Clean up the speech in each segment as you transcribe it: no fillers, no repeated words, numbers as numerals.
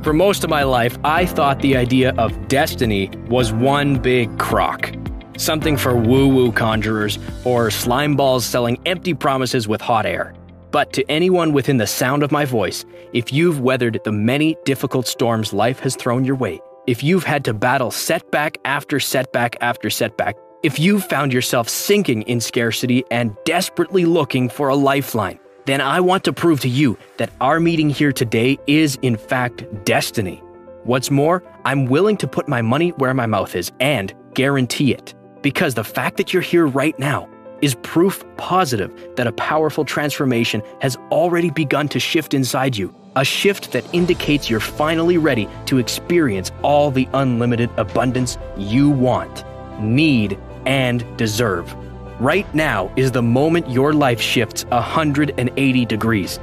For most of my life, I thought the idea of destiny was one big crock. Something for woo-woo conjurers or slime balls selling empty promises with hot air. But to anyone within the sound of my voice, if you've weathered the many difficult storms life has thrown your way, if you've had to battle setback after setback after setback, if you've found yourself sinking in scarcity and desperately looking for a lifeline, then I want to prove to you that our meeting here today is in fact destiny. What's more, I'm willing to put my money where my mouth is and guarantee it. Because the fact that you're here right now is proof positive that a powerful transformation has already begun to shift inside you. A shift that indicates you're finally ready to experience all the unlimited abundance you want, need, and deserve. Right now is the moment your life shifts 180 degrees.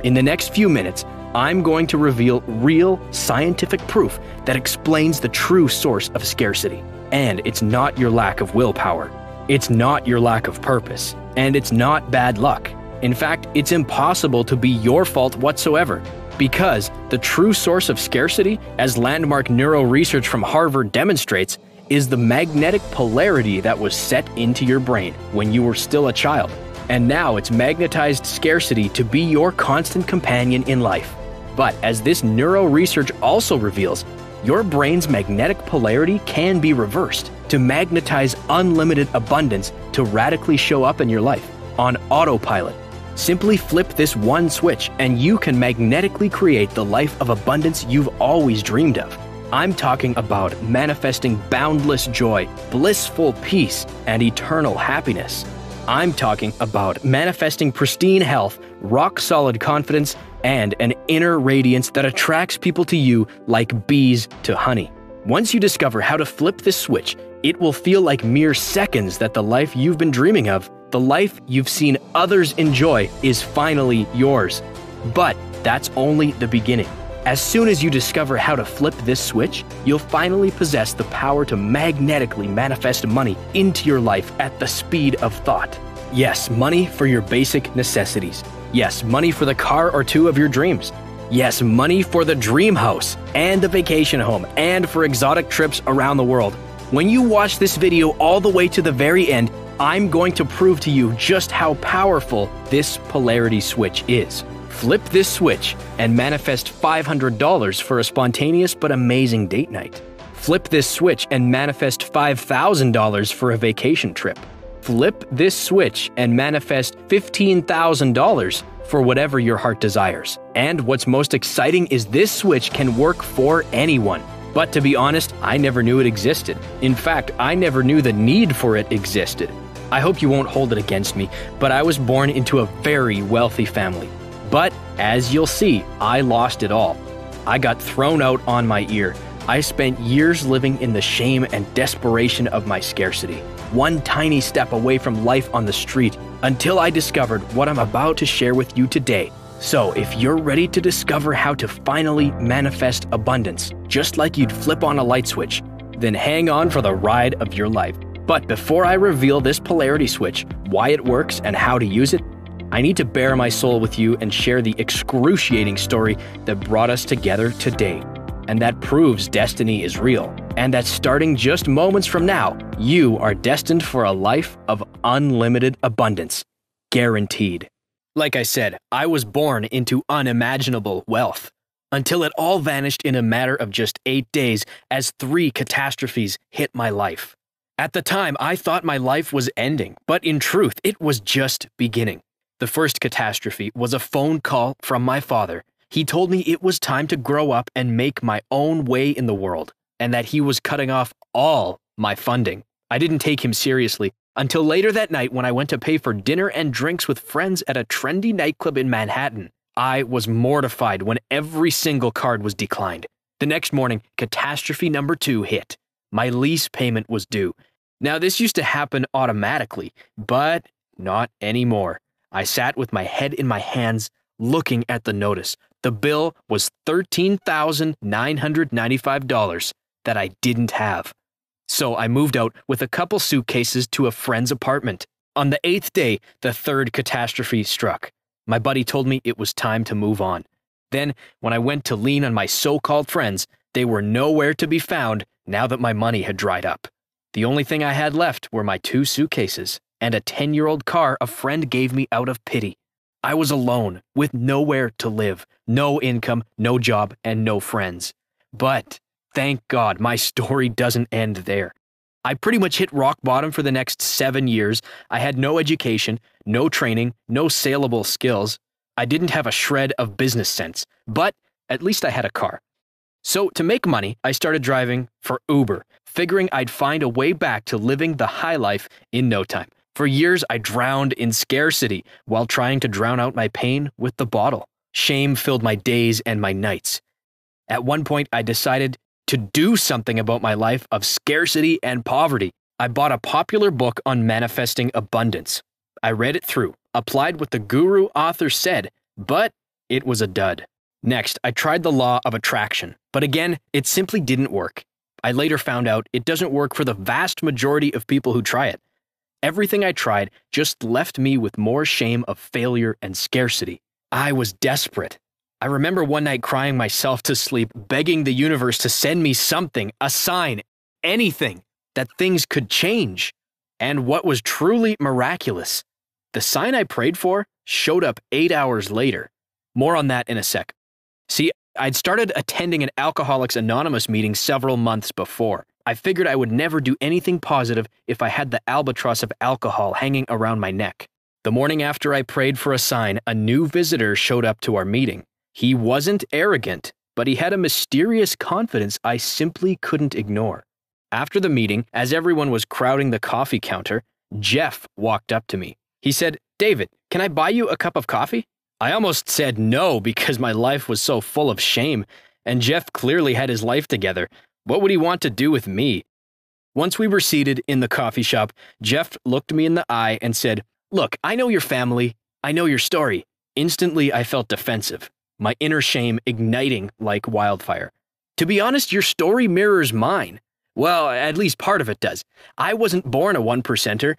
In the next few minutes, I'm going to reveal real scientific proof that explains the true source of scarcity. And it's not your lack of willpower. It's not your lack of purpose. And it's not bad luck. In fact, it's impossible to be your fault whatsoever. Because the true source of scarcity, as landmark neuro research from Harvard demonstrates, is the magnetic polarity that was set into your brain when you were still a child. And now it's magnetized scarcity to be your constant companion in life. But as this neuro research also reveals, your brain's magnetic polarity can be reversed to magnetize unlimited abundance to radically show up in your life on autopilot. Simply flip this one switch and you can magnetically create the life of abundance you've always dreamed of. I'm talking about manifesting boundless joy, blissful peace, and eternal happiness. I'm talking about manifesting pristine health, rock-solid confidence, and an inner radiance that attracts people to you like bees to honey. Once you discover how to flip this switch, it will feel like mere seconds that the life you've been dreaming of, the life you've seen others enjoy, is finally yours. But that's only the beginning. As soon as you discover how to flip this switch, you'll finally possess the power to magnetically manifest money into your life at the speed of thought. Yes, money for your basic necessities. Yes, money for the car or two of your dreams. Yes, money for the dream house and the vacation home and for exotic trips around the world. When you watch this video all the way to the very end, I'm going to prove to you just how powerful this polarity switch is. Flip this switch and manifest $500 for a spontaneous but amazing date night. Flip this switch and manifest $5,000 for a vacation trip. Flip this switch and manifest $15,000 for whatever your heart desires. And what's most exciting is this switch can work for anyone. But to be honest, I never knew it existed. In fact, I never knew the need for it existed. I hope you won't hold it against me, but I was born into a very wealthy family. But as you'll see, I lost it all. I got thrown out on my ear. I spent years living in the shame and desperation of my scarcity, one tiny step away from life on the street, until I discovered what I'm about to share with you today. So if you're ready to discover how to finally manifest abundance, just like you'd flip on a light switch, then hang on for the ride of your life. But before I reveal this polarity switch, why it works and how to use it, I need to bare my soul with you and share the excruciating story that brought us together today, and that proves destiny is real, and that starting just moments from now, you are destined for a life of unlimited abundance. Guaranteed. Like I said, I was born into unimaginable wealth, until it all vanished in a matter of just 8 days as 3 catastrophes hit my life. At the time, I thought my life was ending, but in truth, it was just beginning. The first catastrophe was a phone call from my father. He told me it was time to grow up and make my own way in the world, and that he was cutting off all my funding. I didn't take him seriously until later that night when I went to pay for dinner and drinks with friends at a trendy nightclub in Manhattan. I was mortified when every single card was declined. The next morning, catastrophe number 2 hit. My lease payment was due. Now, this used to happen automatically, but not anymore. I sat with my head in my hands, looking at the notice. The bill was $13,995 that I didn't have. So I moved out with a couple suitcases to a friend's apartment. On the 8th day, the third catastrophe struck. My buddy told me it was time to move on. Then, when I went to lean on my so-called friends, they were nowhere to be found now that my money had dried up. The only thing I had left were my 2 suitcases and a 10-year-old car a friend gave me out of pity. I was alone, with nowhere to live, no income, no job, and no friends. But, thank God, my story doesn't end there. I pretty much hit rock bottom for the next 7 years. I had no education, no training, no saleable skills. I didn't have a shred of business sense, but at least I had a car. So to make money, I started driving for Uber, figuring I'd find a way back to living the high life in no time. For years, I drowned in scarcity while trying to drown out my pain with the bottle. Shame filled my days and my nights. At one point, I decided to do something about my life of scarcity and poverty. I bought a popular book on manifesting abundance. I read it through, applied what the guru author said, but it was a dud. Next, I tried the law of attraction, but again, it simply didn't work. I later found out it doesn't work for the vast majority of people who try it. Everything I tried just left me with more shame of failure and scarcity. I was desperate. I remember one night crying myself to sleep, begging the universe to send me something, a sign, anything, that things could change. And what was truly miraculous, the sign I prayed for showed up 8 hours later. More on that in a sec. See, I'd started attending an Alcoholics Anonymous meeting several months before. I figured I would never do anything positive if I had the albatross of alcohol hanging around my neck. The morning after I prayed for a sign, a new visitor showed up to our meeting. He wasn't arrogant, but he had a mysterious confidence I simply couldn't ignore. After the meeting, as everyone was crowding the coffee counter, Jeff walked up to me. He said, "David, can I buy you a cup of coffee?" I almost said no because my life was so full of shame, and Jeff clearly had his life together. What would he want to do with me? Once we were seated in the coffee shop, Jeff looked me in the eye and said, "Look, I know your family. I know your story." Instantly, I felt defensive, my inner shame igniting like wildfire. "To be honest, your story mirrors mine." Well, at least part of it does. I wasn't born a 1%er,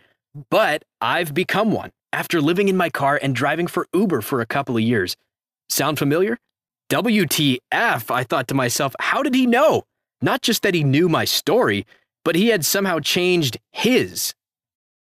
but I've become one after living in my car and driving for Uber for a couple of years. Sound familiar? WTF, I thought to myself, how did he know? Not just that he knew my story, but he had somehow changed his.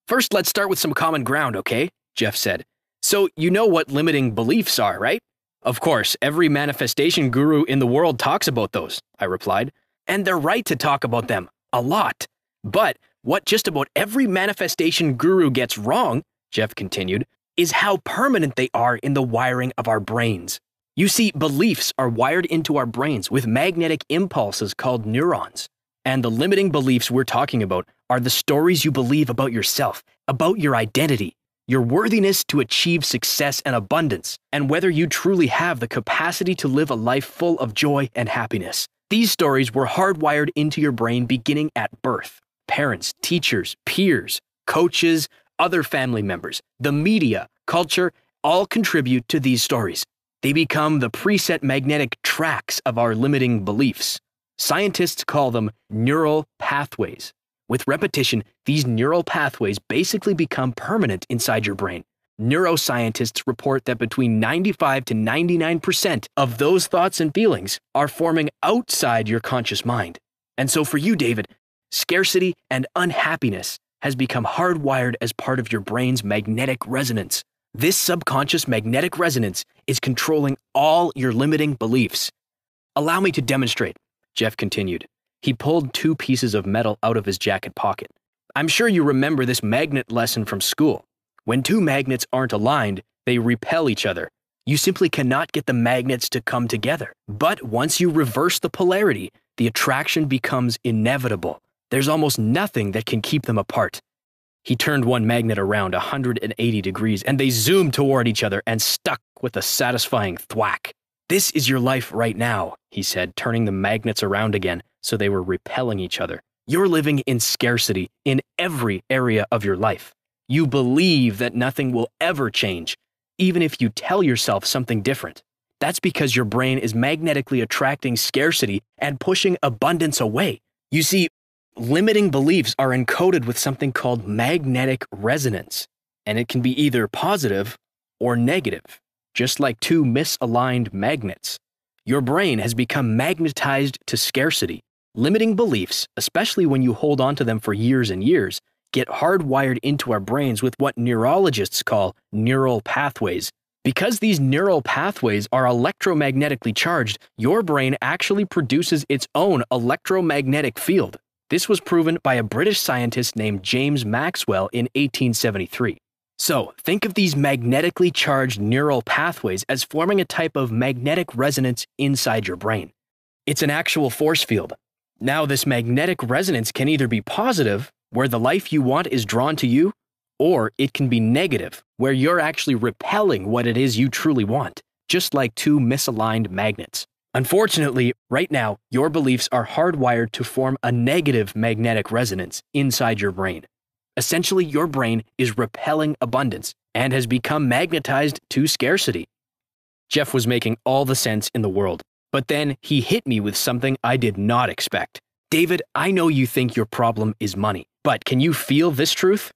"First, let's start with some common ground, okay?" Jeff said. "So you know what limiting beliefs are, right?" "Of course, every manifestation guru in the world talks about those," I replied. "And they're right to talk about them, a lot. But what just about every manifestation guru gets wrong," Jeff continued, "is how permanent they are in the wiring of our brains. You see, beliefs are wired into our brains with magnetic impulses called neurons. And the limiting beliefs we're talking about are the stories you believe about yourself, about your identity, your worthiness to achieve success and abundance, and whether you truly have the capacity to live a life full of joy and happiness. These stories were hardwired into your brain beginning at birth. Parents, teachers, peers, coaches, other family members, the media, culture, all contribute to these stories. They become the preset magnetic tracks of our limiting beliefs. Scientists call them neural pathways. With repetition, these neural pathways basically become permanent inside your brain. Neuroscientists report that between 95 to 99% of those thoughts and feelings are forming outside your conscious mind. And so for you, David, scarcity and unhappiness has become hardwired as part of your brain's magnetic resonance. This subconscious magnetic resonance is controlling all your limiting beliefs. "Allow me to demonstrate," Jeff continued. He pulled 2 pieces of metal out of his jacket pocket. "I'm sure you remember this magnet lesson from school. When 2 magnets aren't aligned, they repel each other. You simply cannot get the magnets to come together. But once you reverse the polarity, the attraction becomes inevitable. There's almost nothing that can keep them apart." He turned one magnet around 180 degrees, and they zoomed toward each other and stuck with a satisfying thwack. "This is your life right now," he said, turning the magnets around again so they were repelling each other. "You're living in scarcity in every area of your life. You believe that nothing will ever change, even if you tell yourself something different. That's because your brain is magnetically attracting scarcity and pushing abundance away. You see, limiting beliefs are encoded with something called magnetic resonance, and it can be either positive or negative. just like two misaligned magnets. Your brain has become magnetized to scarcity. Limiting beliefs, especially when you hold on to them for years and years, get hardwired into our brains with what neurologists call neural pathways. Because these neural pathways are electromagnetically charged, your brain actually produces its own electromagnetic field. This was proven by a British scientist named James Maxwell in 1873. So, think of these magnetically charged neural pathways as forming a type of magnetic resonance inside your brain. It's an actual force field. Now, this magnetic resonance can either be positive, where the life you want is drawn to you, or it can be negative, where you're actually repelling what it is you truly want, just like two misaligned magnets. Unfortunately, right now, your beliefs are hardwired to form a negative magnetic resonance inside your brain. Essentially, your brain is repelling abundance and has become magnetized to scarcity. Jeff was making all the sense in the world, but then he hit me with something I did not expect. David, I know you think your problem is money, but can you feel this truth?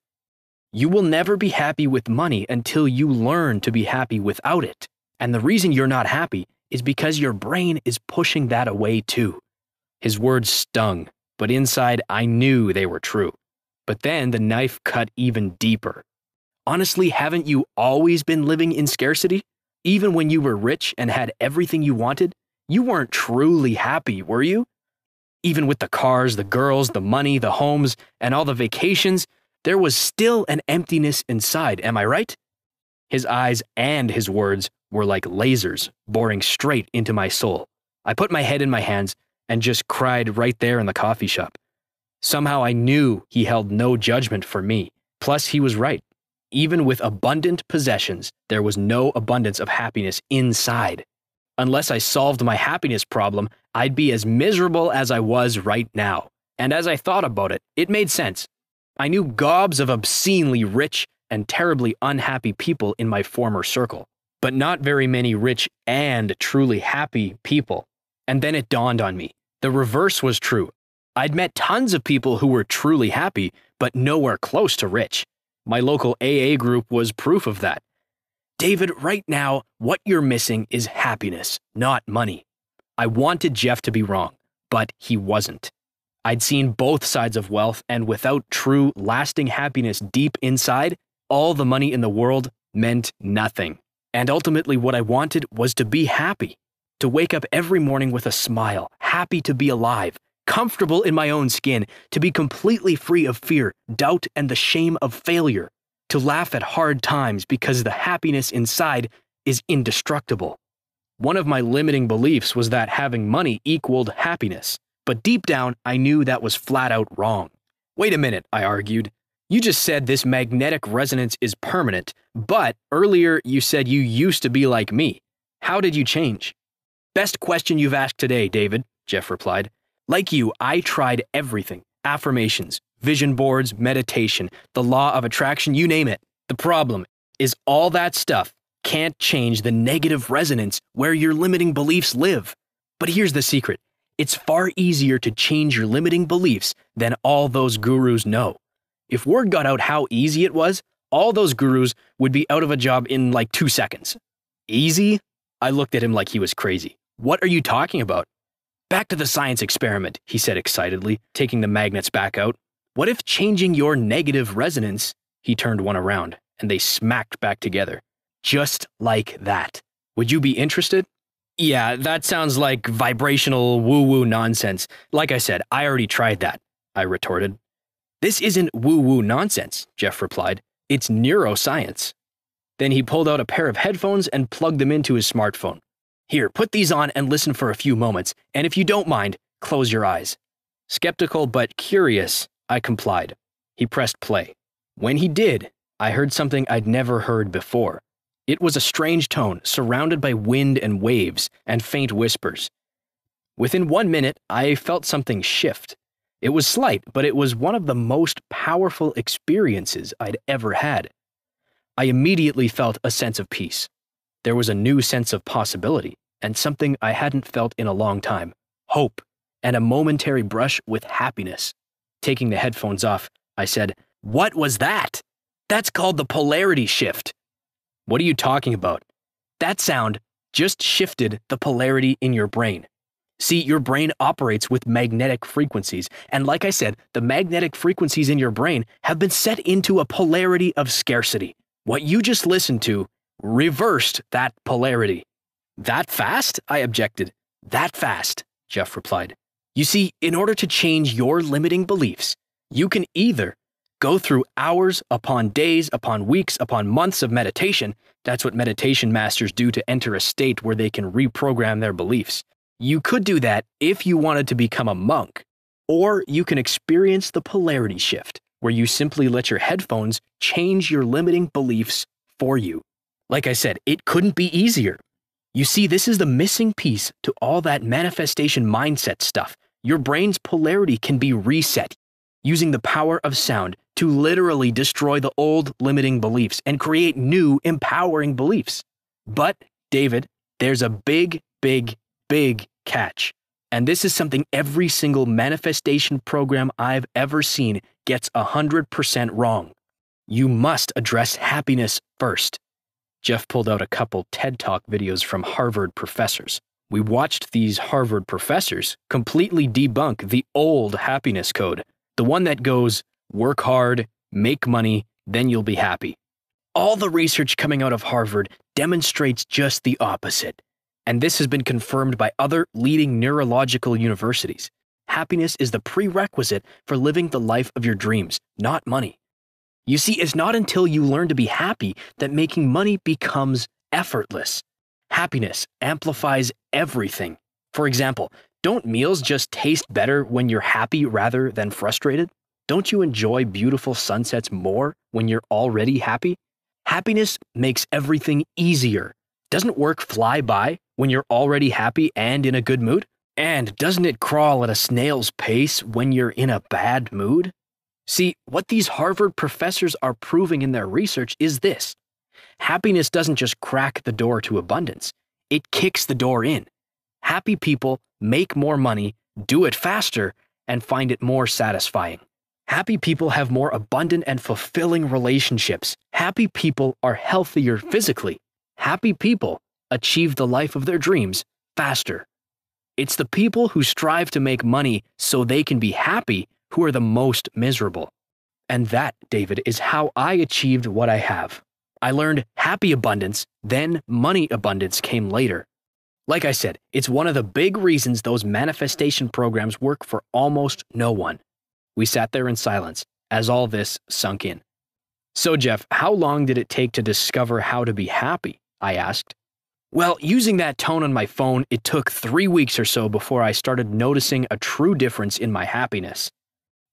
You will never be happy with money until you learn to be happy without it. And the reason you're not happy is because your brain is pushing that away too. His words stung, but inside I knew they were true. But then the knife cut even deeper. Honestly, haven't you always been living in scarcity? Even when you were rich and had everything you wanted, you weren't truly happy, were you? Even with the cars, the girls, the money, the homes, and all the vacations, there was still an emptiness inside, am I right? His eyes and his words were like lasers, boring straight into my soul. I put my head in my hands and just cried right there in the coffee shop. Somehow I knew he held no judgment for me. Plus, he was right. Even with abundant possessions, there was no abundance of happiness inside. Unless I solved my happiness problem, I'd be as miserable as I was right now. And as I thought about it, it made sense. I knew gobs of obscenely rich and terribly unhappy people in my former circle, but not very many rich and truly happy people. And then it dawned on me. The reverse was true. I'd met tons of people who were truly happy, but nowhere close to rich. My local AA group was proof of that. David, right now, what you're missing is happiness, not money. I wanted Jeff to be wrong, but he wasn't. I'd seen both sides of wealth, and without true, lasting happiness deep inside, all the money in the world meant nothing. And ultimately, what I wanted was to be happy. To wake up every morning with a smile, happy to be alive, comfortable in my own skin, to be completely free of fear, doubt, and the shame of failure. To laugh at hard times because the happiness inside is indestructible. One of my limiting beliefs was that having money equaled happiness, but deep down I knew that was flat out wrong. Wait a minute, I argued. You just said this magnetic resonance is permanent, but earlier you said you used to be like me. How did you change? Best question you've asked today, David, Jeff replied. Like you, I tried everything. Affirmations, vision boards, meditation, the law of attraction, you name it. The problem is all that stuff can't change the negative resonance where your limiting beliefs live. But here's the secret. It's far easier to change your limiting beliefs than all those gurus know. If word got out how easy it was, all those gurus would be out of a job in like 2 seconds. Easy? I looked at him like he was crazy. What are you talking about? Back to the science experiment, he said excitedly, taking the magnets back out. What if changing your negative resonance? He turned one around, and they smacked back together. Just like that. Would you be interested? Yeah, that sounds like vibrational woo-woo nonsense. Like I said, I already tried that, I retorted. This isn't woo-woo nonsense, Jeff replied. It's neuroscience. Then he pulled out a pair of headphones and plugged them into his smartphone. Here, put these on and listen for a few moments, and if you don't mind, close your eyes. Skeptical but curious, I complied. He pressed play. When he did, I heard something I'd never heard before. It was a strange tone, surrounded by wind and waves and faint whispers. Within 1 minute, I felt something shift. It was slight, but it was one of the most powerful experiences I'd ever had. I immediately felt a sense of peace. There was a new sense of possibility, and something I hadn't felt in a long time, hope, and a momentary brush with happiness. Taking the headphones off, I said, "What was that?" "That's called the polarity shift." "What are you talking about?" That sound just shifted the polarity in your brain. See, your brain operates with magnetic frequencies, and like I said, the magnetic frequencies in your brain have been set into a polarity of scarcity. What you just listened to reversed that polarity. That fast? I objected. That fast, Jeff replied. You see, in order to change your limiting beliefs, you can either go through hours upon days, upon weeks, upon months of meditation. That's what meditation masters do to enter a state where they can reprogram their beliefs. You could do that if you wanted to become a monk, or you can experience the polarity shift, where you simply let your headphones change your limiting beliefs for you. Like I said, it couldn't be easier. You see, this is the missing piece to all that manifestation mindset stuff. Your brain's polarity can be reset using the power of sound to literally destroy the old limiting beliefs and create new empowering beliefs. But, David, there's a big catch. And this is something every single manifestation program I've ever seen gets 100% wrong. You must address happiness first. Jeff pulled out a couple TED Talk videos from Harvard professors. We watched these Harvard professors completely debunk the old happiness code, the one that goes, work hard, make money, then you'll be happy. All the research coming out of Harvard demonstrates just the opposite. And this has been confirmed by other leading neurological universities. Happiness is the prerequisite for living the life of your dreams, not money. You see, it's not until you learn to be happy that making money becomes effortless. Happiness amplifies everything. For example, don't meals just taste better when you're happy rather than frustrated? Don't you enjoy beautiful sunsets more when you're already happy? Happiness makes everything easier. Doesn't work fly by when you're already happy and in a good mood? And doesn't it crawl at a snail's pace when you're in a bad mood? See, what these Harvard professors are proving in their research is this. Happiness doesn't just crack the door to abundance, it kicks the door in. Happy people make more money, do it faster, and find it more satisfying. Happy people have more abundant and fulfilling relationships. Happy people are healthier physically. Happy people achieve the life of their dreams faster. It's the people who strive to make money so they can be happy who are the most miserable. And that, David, is how I achieved what I have. I learned happy abundance, then money abundance came later. Like I said, it's one of the big reasons those manifestation programs work for almost no one. We sat there in silence as all this sunk in. So, Jeff, how long did it take to discover how to be happy? I asked. Well, using that tone on my phone, it took 3 weeks or so before I started noticing a true difference in my happiness.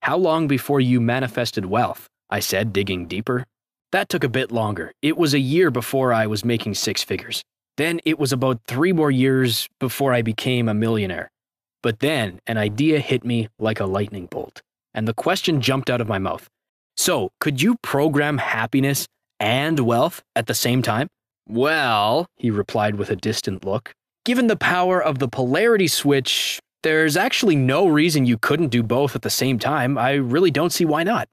How long before you manifested wealth? I said, digging deeper. That took a bit longer. It was a year before I was making 6 figures. Then it was about 3 more years before I became a millionaire. But then an idea hit me like a lightning bolt, and the question jumped out of my mouth. So, could you program happiness and wealth at the same time? Well, he replied with a distant look, given the power of the polarity switch, there's actually no reason you couldn't do both at the same time. I really don't see why not.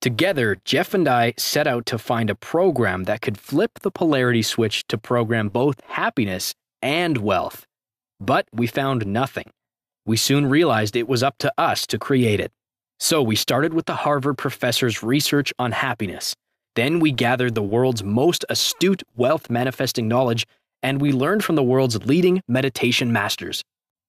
Together, Jeff and I set out to find a program that could flip the polarity switch to program both happiness and wealth. But we found nothing. We soon realized it was up to us to create it. So we started with the Harvard professor's research on happiness. Then we gathered the world's most astute wealth manifesting knowledge, and we learned from the world's leading meditation masters.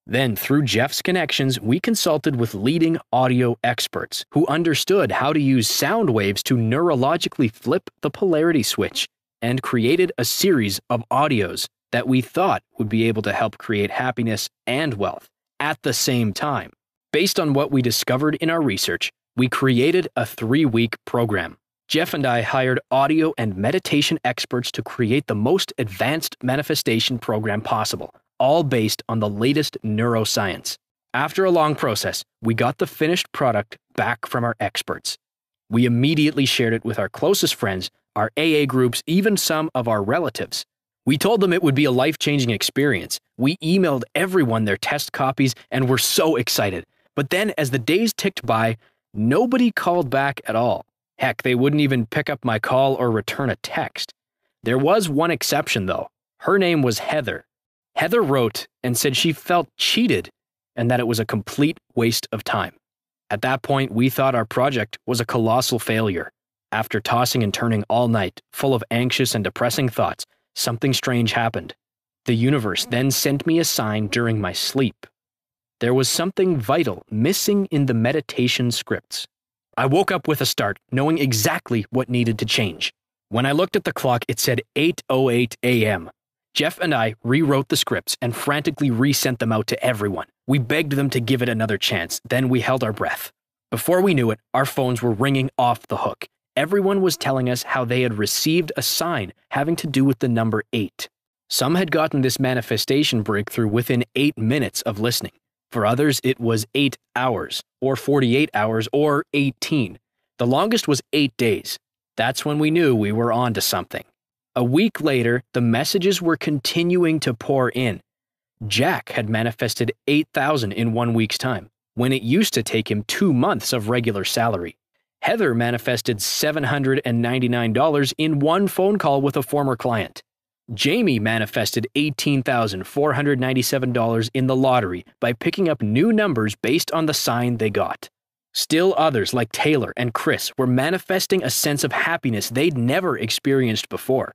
Then, through Jeff's connections, we consulted with leading audio experts who understood how to use sound waves to neurologically flip the polarity switch and created a series of audios that we thought would be able to help create happiness and wealth at the same time. Based on what we discovered in our research, we created a 3-week program. Jeff and I hired audio and meditation experts to create the most advanced manifestation program possible, all based on the latest neuroscience. After a long process, we got the finished product back from our experts. We immediately shared it with our closest friends, our AA groups, even some of our relatives. We told them it would be a life-changing experience. We emailed everyone their test copies and were so excited. But then, as the days ticked by, nobody called back at all. Heck, they wouldn't even pick up my call or return a text. There was one exception, though. Her name was Heather. Heather wrote and said she felt cheated and that it was a complete waste of time. At that point, we thought our project was a colossal failure. After tossing and turning all night, full of anxious and depressing thoughts, something strange happened. The universe then sent me a sign during my sleep. There was something vital missing in the meditation scripts. I woke up with a start, knowing exactly what needed to change. When I looked at the clock, it said 8:08 a.m. Jeff and I rewrote the scripts and frantically resent them out to everyone. We begged them to give it another chance, then we held our breath. Before we knew it, our phones were ringing off the hook. Everyone was telling us how they had received a sign having to do with the number 8. Some had gotten this manifestation breakthrough within 8 minutes of listening. For others, it was 8 hours, or 48 hours, or 18. The longest was 8 days. That's when we knew we were on to something. A week later, the messages were continuing to pour in. Jack had manifested $8,000 in 1 week's time, when it used to take him 2 months of regular salary. Heather manifested $799 in one phone call with a former client. Jamie manifested $18,497 in the lottery by picking up new numbers based on the sign they got. Still others like Taylor and Chris were manifesting a sense of happiness they'd never experienced before.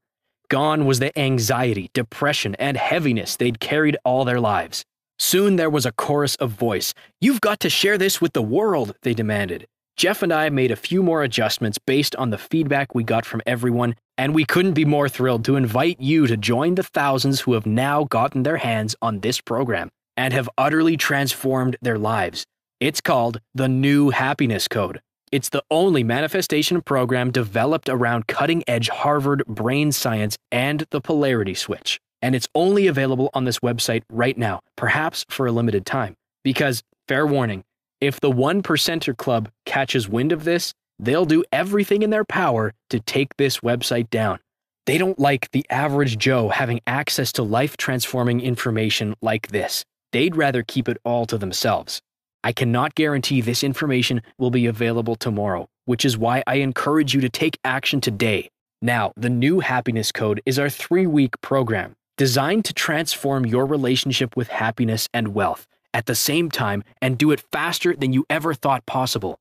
Gone was the anxiety, depression, and heaviness they'd carried all their lives. Soon there was a chorus of voice. "You've got to share this with the world," they demanded. Jeff and I made a few more adjustments based on the feedback we got from everyone, and we couldn't be more thrilled to invite you to join the thousands who have now gotten their hands on this program and have utterly transformed their lives. It's called the New Happiness Code. It's the only manifestation program developed around cutting-edge Harvard brain science and the Polarity Switch. And it's only available on this website right now, perhaps for a limited time. Because, fair warning, if the 1%er Club catches wind of this, they'll do everything in their power to take this website down. They don't like the average Joe having access to life-transforming information like this. They'd rather keep it all to themselves. I cannot guarantee this information will be available tomorrow, which is why I encourage you to take action today. Now, the New Happiness Code is our 3-week program designed to transform your relationship with happiness and wealth at the same time and do it faster than you ever thought possible.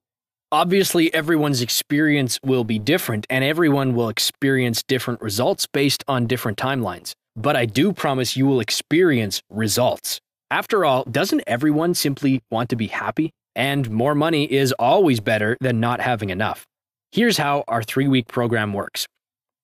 Obviously, everyone's experience will be different and everyone will experience different results based on different timelines. But I do promise you will experience results. After all, doesn't everyone simply want to be happy? And more money is always better than not having enough. Here's how our 3-week program works.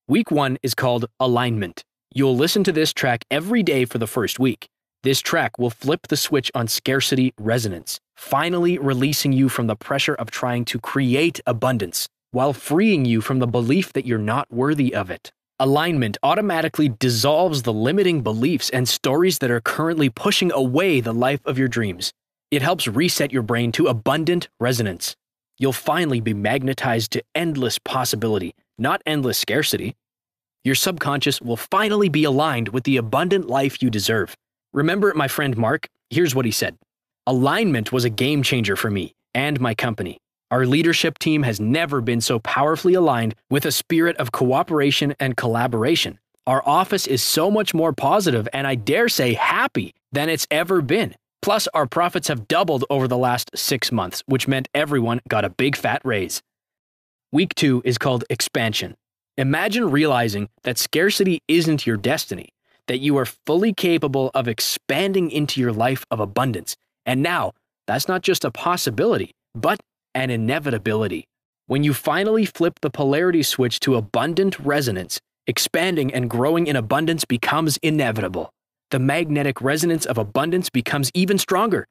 Week 1 is called Alignment. You'll listen to this track every day for the first week. This track will flip the switch on scarcity resonance, finally releasing you from the pressure of trying to create abundance, while freeing you from the belief that you're not worthy of it. Alignment automatically dissolves the limiting beliefs and stories that are currently pushing away the life of your dreams. It helps reset your brain to abundant resonance. You'll finally be magnetized to endless possibility, not endless scarcity. Your subconscious will finally be aligned with the abundant life you deserve. Remember my friend Mark? Here's what he said. Alignment was a game changer for me and my company. Our leadership team has never been so powerfully aligned with a spirit of cooperation and collaboration. Our office is so much more positive and I dare say happy than it's ever been. Plus, our profits have doubled over the last 6 months, which meant everyone got a big fat raise. Week 2 is called Expansion. Imagine realizing that scarcity isn't your destiny, that you are fully capable of expanding into your life of abundance. And now, that's not just a possibility, but an inevitability. When you finally flip the polarity switch to abundant resonance, expanding and growing in abundance becomes inevitable. The magnetic resonance of abundance becomes even stronger.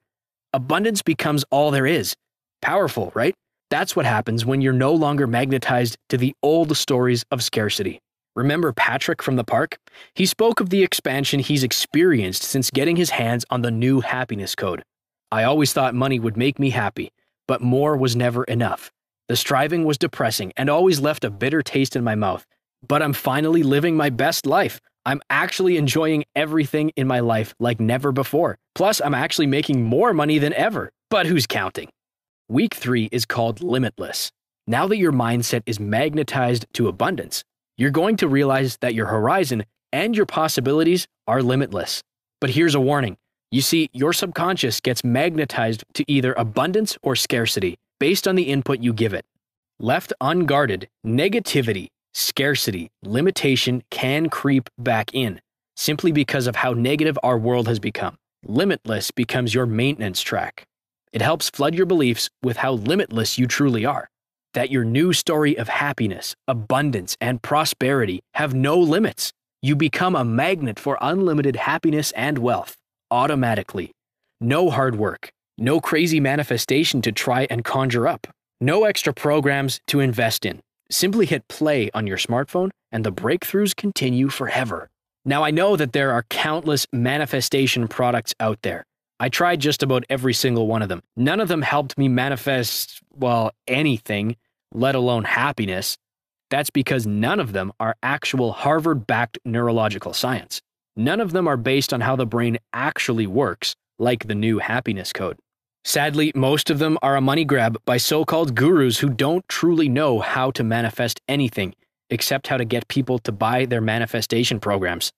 Abundance becomes all there is. Powerful, right? That's what happens when you're no longer magnetized to the old stories of scarcity. Remember Patrick from the park? He spoke of the expansion he's experienced since getting his hands on the New Happiness Code. I always thought money would make me happy, but more was never enough. The striving was depressing and always left a bitter taste in my mouth. But I'm finally living my best life. I'm actually enjoying everything in my life like never before. Plus, I'm actually making more money than ever. But who's counting? Week 3 is called Limitless. Now that your mindset is magnetized to abundance, you're going to realize that your horizon and your possibilities are limitless. But here's a warning. You see, your subconscious gets magnetized to either abundance or scarcity based on the input you give it. Left unguarded, negativity, scarcity, limitation can creep back in, simply because of how negative our world has become. Limitless becomes your maintenance track. It helps flood your beliefs with how limitless you truly are. That your new story of happiness, abundance, and prosperity have no limits. You become a magnet for unlimited happiness and wealth, automatically. No hard work, no crazy manifestation to try and conjure up, no extra programs to invest in. Simply hit play on your smartphone and the breakthroughs continue forever. Now, I know that there are countless manifestation products out there. I tried just about every single one of them. None of them helped me manifest, well, anything, let alone happiness. That's because none of them are actual Harvard-backed neurological science. None of them are based on how the brain actually works, like the new happiness code. Sadly, most of them are a money grab by so-called gurus who don't truly know how to manifest anything, except how to get people to buy their manifestation programs.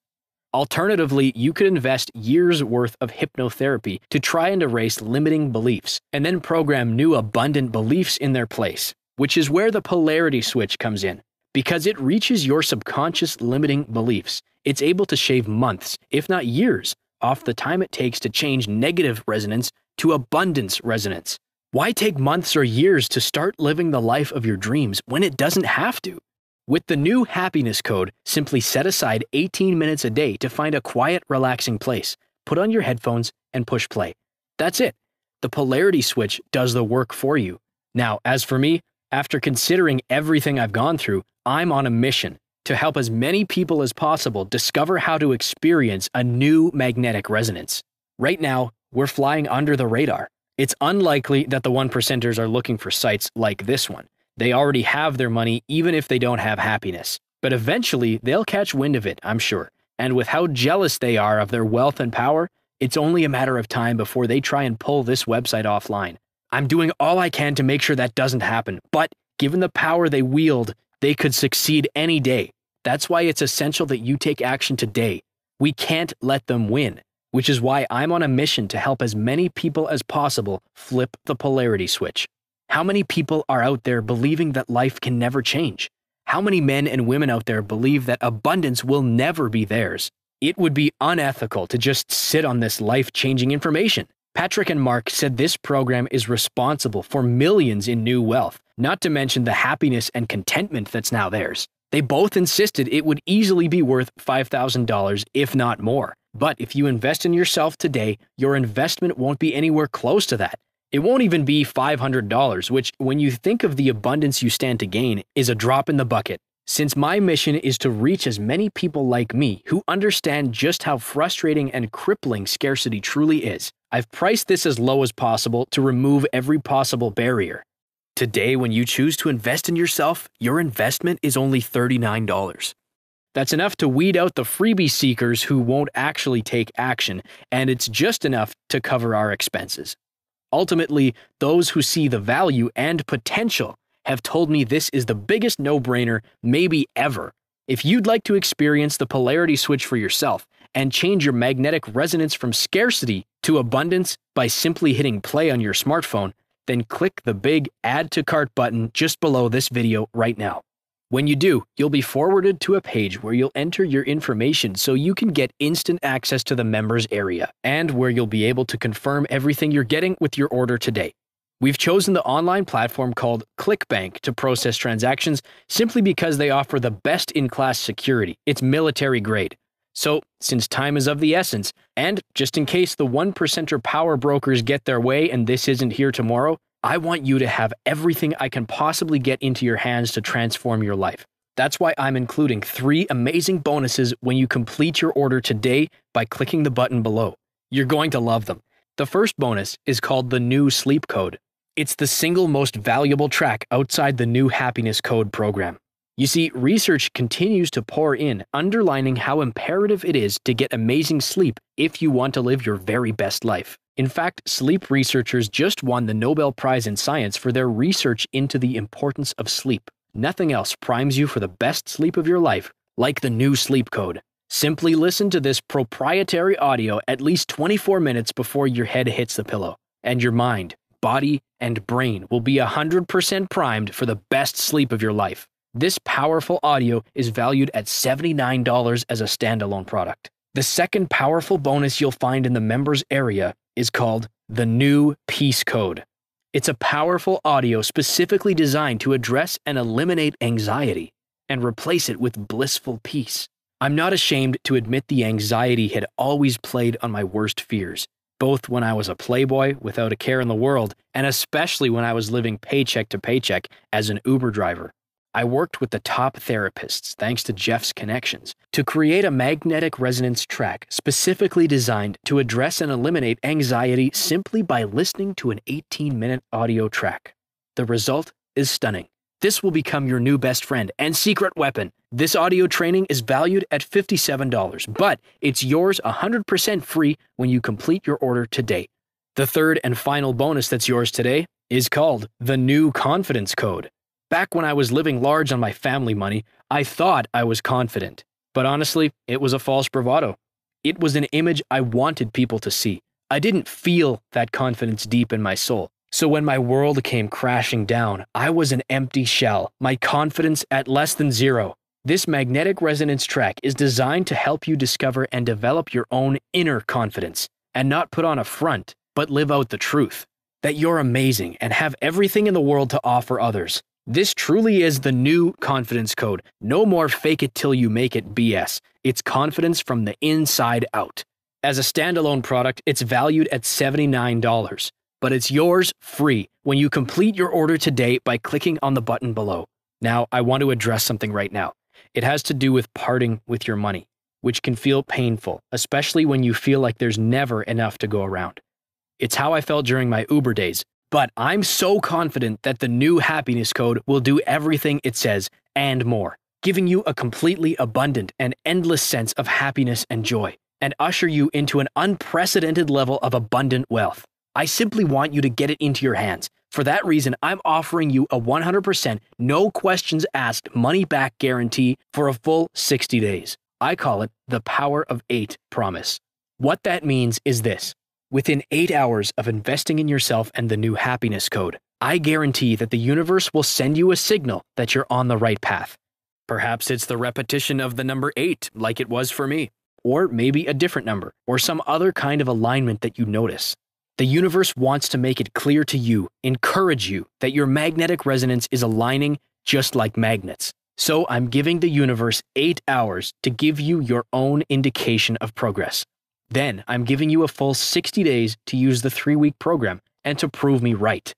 Alternatively, you could invest years' worth of hypnotherapy to try and erase limiting beliefs, and then program new abundant beliefs in their place, which is where the polarity switch comes in. Because it reaches your subconscious limiting beliefs, it's able to shave months, if not years, off the time it takes to change negative resonance to abundance resonance. Why take months or years to start living the life of your dreams when it doesn't have to? With the new happiness code, simply set aside 18 minutes a day to find a quiet, relaxing place, put on your headphones, and push play. That's it. The polarity switch does the work for you. Now, as for me, after considering everything I've gone through, I'm on a mission to help as many people as possible discover how to experience a new magnetic resonance. Right now, we're flying under the radar. It's unlikely that the 1%ers are looking for sites like this one. They already have their money even if they don't have happiness. But eventually, they'll catch wind of it, I'm sure. And with how jealous they are of their wealth and power, it's only a matter of time before they try and pull this website offline. I'm doing all I can to make sure that doesn't happen, but given the power they wield, they could succeed any day. That's why it's essential that you take action today. We can't let them win, which is why I'm on a mission to help as many people as possible flip the polarity switch. How many people are out there believing that life can never change? How many men and women out there believe that abundance will never be theirs? It would be unethical to just sit on this life-changing information. Patrick and Mark said this program is responsible for millions in new wealth, not to mention the happiness and contentment that's now theirs. They both insisted it would easily be worth $5,000, if not more. But if you invest in yourself today, your investment won't be anywhere close to that. It won't even be $500, which, when you think of the abundance you stand to gain, is a drop in the bucket. Since my mission is to reach as many people like me who understand just how frustrating and crippling scarcity truly is, I've priced this as low as possible to remove every possible barrier. Today, when you choose to invest in yourself, your investment is only $39. That's enough to weed out the freebie seekers who won't actually take action, and it's just enough to cover our expenses. Ultimately, those who see the value and potential have told me this is the biggest no-brainer maybe ever. If you'd like to experience the polarity switch for yourself and change your magnetic resonance from scarcity to abundance by simply hitting play on your smartphone, then click the big Add to Cart button just below this video right now. When you do, you'll be forwarded to a page where you'll enter your information so you can get instant access to the members area, and where you'll be able to confirm everything you're getting with your order today. We've chosen the online platform called ClickBank to process transactions simply because they offer the best-in-class security. It's military grade. So, since time is of the essence, and just in case the 1%er power brokers get their way and this isn't here tomorrow, I want you to have everything I can possibly get into your hands to transform your life. That's why I'm including 3 amazing bonuses when you complete your order today by clicking the button below. You're going to love them. The first bonus is called the New Sleep Code. It's the single most valuable track outside the New Happiness Code program. You see, research continues to pour in, underlining how imperative it is to get amazing sleep if you want to live your very best life. In fact, sleep researchers just won the Nobel Prize in Science for their research into the importance of sleep. Nothing else primes you for the best sleep of your life like the New Sleep Code. Simply listen to this proprietary audio at least 24 minutes before your head hits the pillow, and your mind, body, and brain will be 100% primed for the best sleep of your life. This powerful audio is valued at $79 as a standalone product. The second powerful bonus you'll find in the members area is called the New Peace Code. It's a powerful audio specifically designed to address and eliminate anxiety and replace it with blissful peace. I'm not ashamed to admit the anxiety had always played on my worst fears, both when I was a playboy without a care in the world, and especially when I was living paycheck to paycheck as an Uber driver. I worked with the top therapists, thanks to Jeff's connections, to create a magnetic resonance track specifically designed to address and eliminate anxiety simply by listening to an 18-minute audio track. The result is stunning. This will become your new best friend and secret weapon. This audio training is valued at $57, but it's yours 100% free when you complete your order today. The third and final bonus that's yours today is called the New Confidence Code. Back when I was living large on my family money, I thought I was confident. But honestly, it was a false bravado. It was an image I wanted people to see. I didn't feel that confidence deep in my soul. So when my world came crashing down, I was an empty shell, my confidence at less than zero. This magnetic resonance track is designed to help you discover and develop your own inner confidence, and not put on a front, but live out the truth. That you're amazing and have everything in the world to offer others. This truly is the New Confidence Code. No more fake it till you make it BS. It's confidence from the inside out. As a standalone product, it's valued at $79, but it's yours free when you complete your order today by clicking on the button below. Now, I want to address something right now. It has to do with parting with your money, which can feel painful, especially when you feel like there's never enough to go around. It's how I felt during my Uber days. But I'm so confident that the New Happiness Code will do everything it says and more, giving you a completely abundant and endless sense of happiness and joy, and usher you into an unprecedented level of abundant wealth. I simply want you to get it into your hands. For that reason, I'm offering you a 100% no questions asked money back guarantee for a full 60 days. I call it the Power of 8 promise. What that means is this. Within 8 hours of investing in yourself and the New Happiness Code, I guarantee that the universe will send you a signal that you're on the right path. Perhaps it's the repetition of the number 8, like it was for me, or maybe a different number, or some other kind of alignment that you notice. The universe wants to make it clear to you, encourage you, that your magnetic resonance is aligning just like magnets. So I'm giving the universe 8 hours to give you your own indication of progress. Then I'm giving you a full 60 days to use the 3-week program and to prove me right.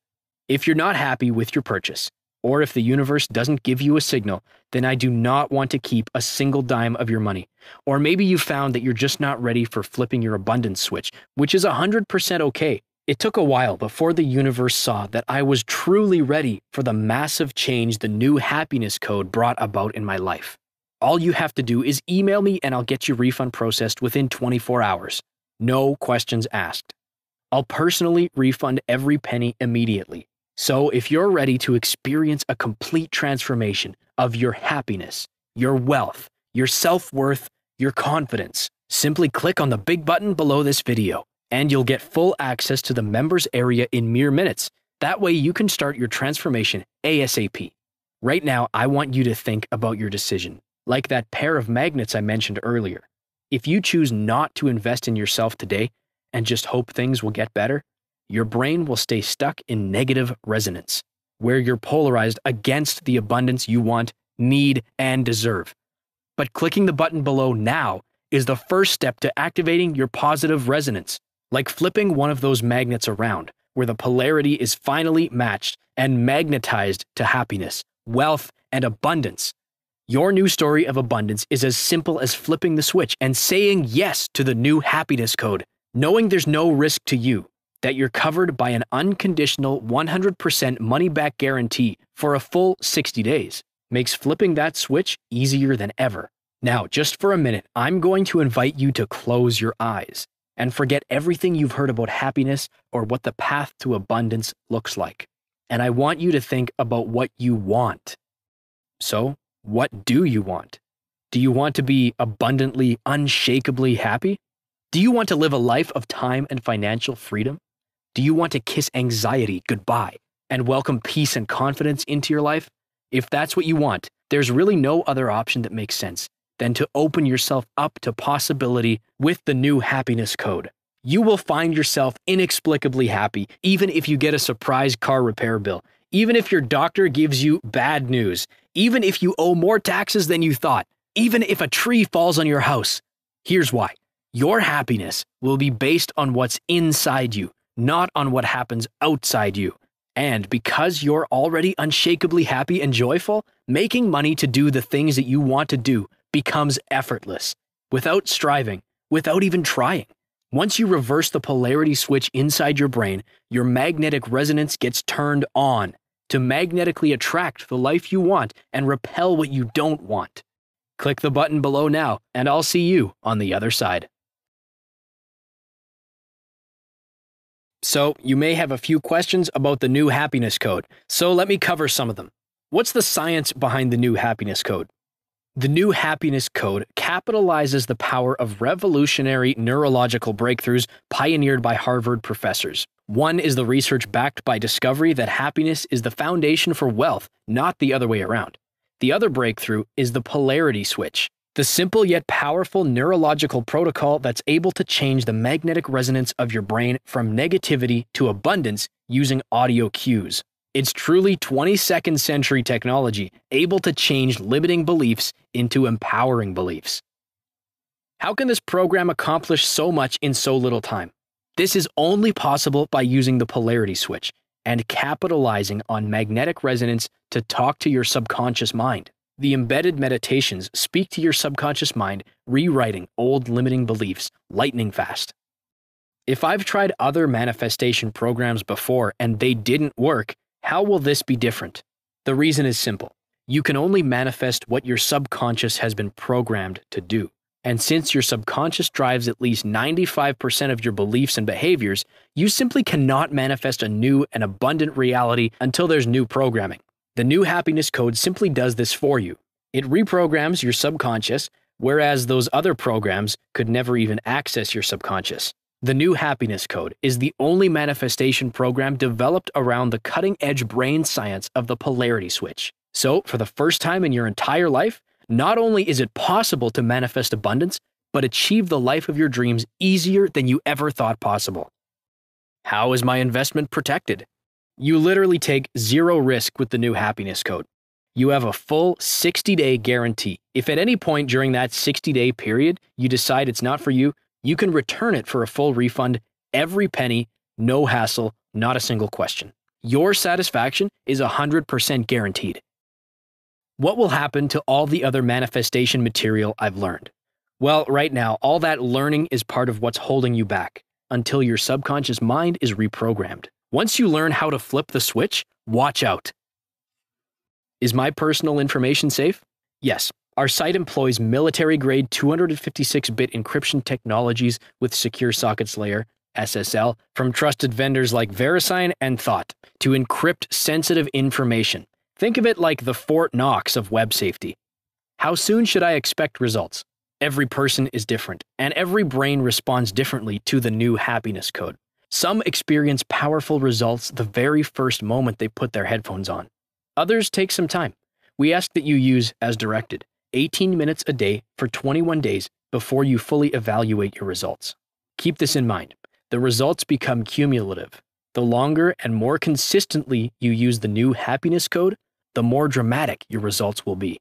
If you're not happy with your purchase, or if the universe doesn't give you a signal, then I do not want to keep a single dime of your money. Or maybe you found that you're just not ready for flipping your abundance switch, which is 100% okay. It took a while before the universe saw that I was truly ready for the massive change the New Happiness Code brought about in my life. All you have to do is email me and I'll get your refund processed within 24 hours. No questions asked. I'll personally refund every penny immediately. So if you're ready to experience a complete transformation of your happiness, your wealth, your self-worth, your confidence, simply click on the big button below this video and you'll get full access to the members area in mere minutes. That way you can start your transformation ASAP. Right now, I want you to think about your decision. Like that pair of magnets I mentioned earlier. If you choose not to invest in yourself today and just hope things will get better, your brain will stay stuck in negative resonance, where you're polarized against the abundance you want, need, and deserve. But clicking the button below now is the first step to activating your positive resonance, like flipping one of those magnets around, where the polarity is finally matched and magnetized to happiness, wealth, and abundance. Your new story of abundance is as simple as flipping the switch and saying yes to the New Happiness Code, knowing there's no risk to you, that you're covered by an unconditional 100% money-back guarantee for a full 60 days, makes flipping that switch easier than ever. Now, just for a minute, I'm going to invite you to close your eyes and forget everything you've heard about happiness or what the path to abundance looks like. And I want you to think about what you want. So, what do you want? Do you want to be abundantly, unshakably happy? Do you want to live a life of time and financial freedom? Do you want to kiss anxiety goodbye and welcome peace and confidence into your life? If that's what you want, there's really no other option that makes sense than to open yourself up to possibility with the new happiness code. You will find yourself inexplicably happy, even if you get a surprise car repair bill, even if your doctor gives you bad news, even if you owe more taxes than you thought, even if a tree falls on your house. Here's why. Your happiness will be based on what's inside you, not on what happens outside you. And because you're already unshakably happy and joyful, making money to do the things that you want to do becomes effortless, without striving, without even trying. Once you reverse the polarity switch inside your brain, your magnetic resonance gets turned on to magnetically attract the life you want and repel what you don't want. Click the button below now, and I'll see you on the other side. So, you may have a few questions about the new happiness code, so let me cover some of them. What's the science behind the new happiness code? The new happiness code capitalizes the power of revolutionary neurological breakthroughs pioneered by Harvard professors. One is the research backed by discovery that happiness is the foundation for wealth, not the other way around. The other breakthrough is the polarity switch, the simple yet powerful neurological protocol that's able to change the magnetic resonance of your brain from negativity to abundance using audio cues. It's truly 22nd century technology, able to change limiting beliefs into empowering beliefs. How can this program accomplish so much in so little time? This is only possible by using the polarity switch and capitalizing on magnetic resonance to talk to your subconscious mind. The embedded meditations speak to your subconscious mind, rewriting old limiting beliefs lightning fast. If I've tried other manifestation programs before and they didn't work, how will this be different? The reason is simple. You can only manifest what your subconscious has been programmed to do. And since your subconscious drives at least 95% of your beliefs and behaviors, you simply cannot manifest a new and abundant reality until there's new programming. The new happiness code simply does this for you. It reprograms your subconscious, whereas those other programs could never even access your subconscious. The new happiness code is the only manifestation program developed around the cutting-edge brain science of the polarity switch. So, for the first time in your entire life, not only is it possible to manifest abundance, but achieve the life of your dreams easier than you ever thought possible. How is my investment protected? You literally take zero risk with the new happiness code. You have a full 60-day guarantee. If at any point during that 60-day period you decide it's not for you, you can return it for a full refund, every penny, no hassle, not a single question. Your satisfaction is 100% guaranteed. What will happen to all the other manifestation material I've learned? Well, right now, all that learning is part of what's holding you back until your subconscious mind is reprogrammed. Once you learn how to flip the switch, watch out. Is my personal information safe? Yes. Our site employs military-grade 256-bit encryption technologies with Secure Sockets Layer, SSL, from trusted vendors like VeriSign and Thought to encrypt sensitive information. Think of it like the Fort Knox of web safety. How soon should I expect results? Every person is different, and every brain responds differently to the new happiness code. Some experience powerful results the very first moment they put their headphones on. Others take some time. We ask that you use, as directed, 18 minutes a day for 21 days before you fully evaluate your results. Keep this in mind. The results become cumulative. The longer and more consistently you use the new happiness code, the more dramatic your results will be.